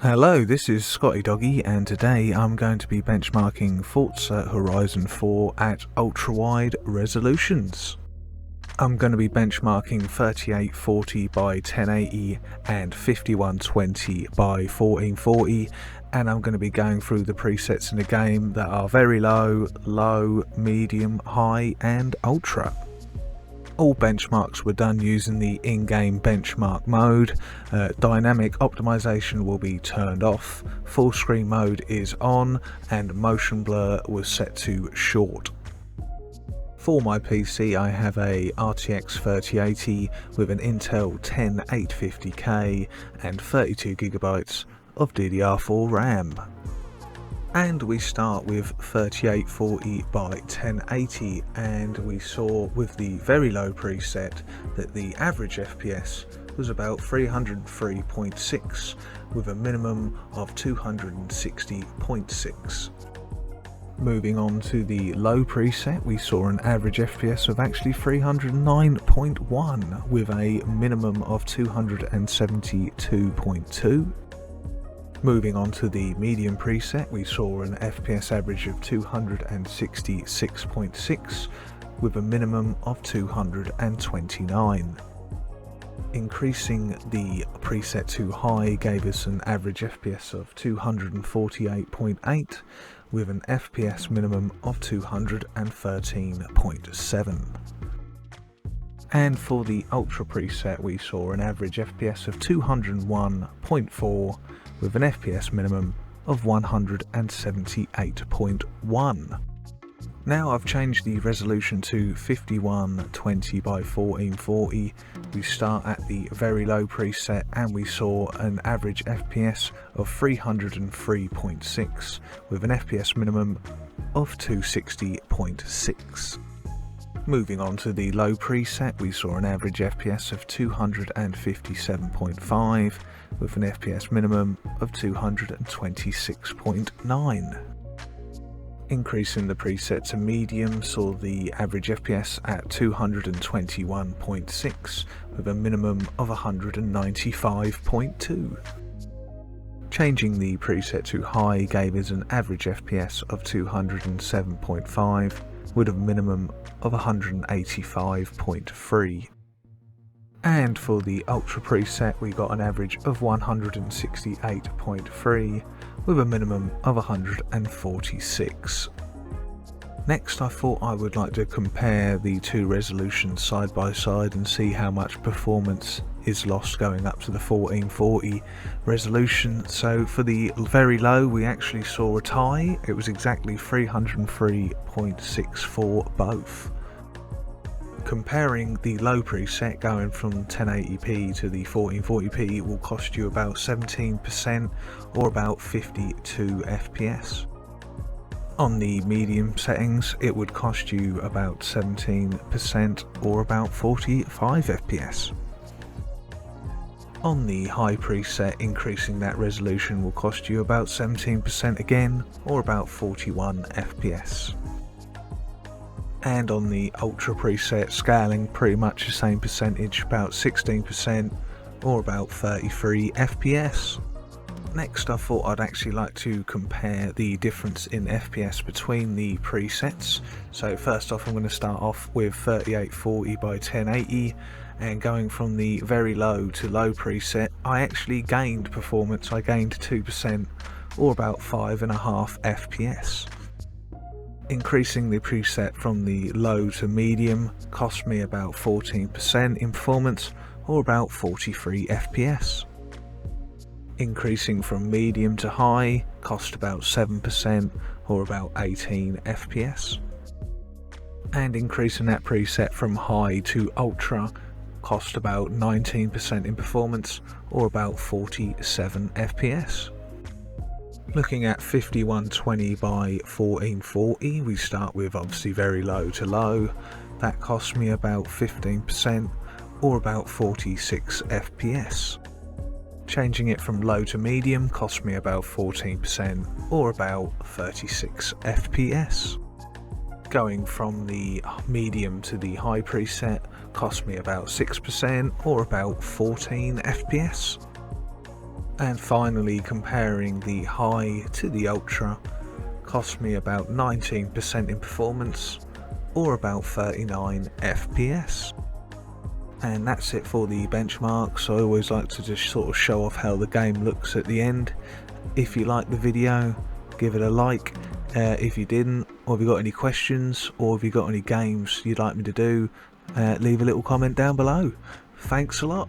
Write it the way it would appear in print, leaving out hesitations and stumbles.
Hello, this is Scotty Doggy, and today I'm going to be benchmarking Forza Horizon 4 at ultra-wide resolutions. I'm going to be benchmarking 3840 by 1080 and 5120 by 1440, and I'm going to be going through the presets in the game that are very low, low, medium, high and ultra. All benchmarks were done using the in-game benchmark mode. Dynamic optimization will be turned off, full screen mode is on, and motion blur was set to short. For my PC I have a RTX 3080 with an Intel 10850K and 32GB of DDR4 RAM. And we start with 3840 by 1080, and we saw with the very low preset that the average FPS was about 303.6 with a minimum of 260.6. Moving on to the low preset, we saw an average FPS of actually 309.1 with a minimum of 272.2. Moving on to the medium preset, we saw an FPS average of 266.6 with a minimum of 229. Increasing the preset to high gave us an average FPS of 248.8 with an FPS minimum of 213.7. And for the ultra preset we saw an average FPS of 201.4 with an FPS minimum of 178.1. Now I've changed the resolution to 5120 by 1440. We start at the very low preset and we saw an average FPS of 303.6 with an FPS minimum of 260.6. Moving on to the low preset, we saw an average FPS of 257.5 with an FPS minimum of 226.9. Increasing the preset to medium saw the average FPS at 221.6 with a minimum of 195.2. Changing the preset to high gave us an average FPS of 207.5 with a minimum of 185.3. And for the ultra preset we got an average of 168.3 with a minimum of 146. Next I thought I would like to compare the two resolutions side by side and see how much performance is lost going up to the 1440 resolution. So for the very low we actually saw a tie, it was exactly 303.64 both. Comparing the low preset going from 1080p to the 1440p will cost you about 17% or about 52 FPS. On the medium settings it would cost you about 17% or about 45 FPS. On the high preset, increasing that resolution will cost you about 17% again or about 41 FPS. And on the ultra preset, scaling pretty much the same percentage, about 16% or about 33 FPS. Next I thought I'd actually like to compare the difference in FPS between the presets. So first off I'm going to start off with 3840 by 1080, and going from the very low to low preset I actually gained performance. I gained 2% or about 5.5 FPS. Increasing the preset from the low to medium cost me about 14% in performance or about 43 FPS. Increasing from medium to high cost about 7% or about 18 FPS. And increasing that preset from high to ultra cost about 19% in performance or about 47 FPS. Looking at 5120 by 1440, we start with obviously very low to low. That cost me about 15% or about 46 FPS. Changing it from low to medium cost me about 14% or about 36 FPS. Going from the medium to the high preset cost me about 6% or about 14 FPS. And finally, comparing the high to the ultra cost me about 19% in performance, or about 39 FPS. And that's it for the benchmarks. I always like to just sort of show off how the game looks at the end. If you liked the video, give it a like. If you didn't, or if you got any questions, or if you got any games you'd like me to do, leave a little comment down below. Thanks a lot.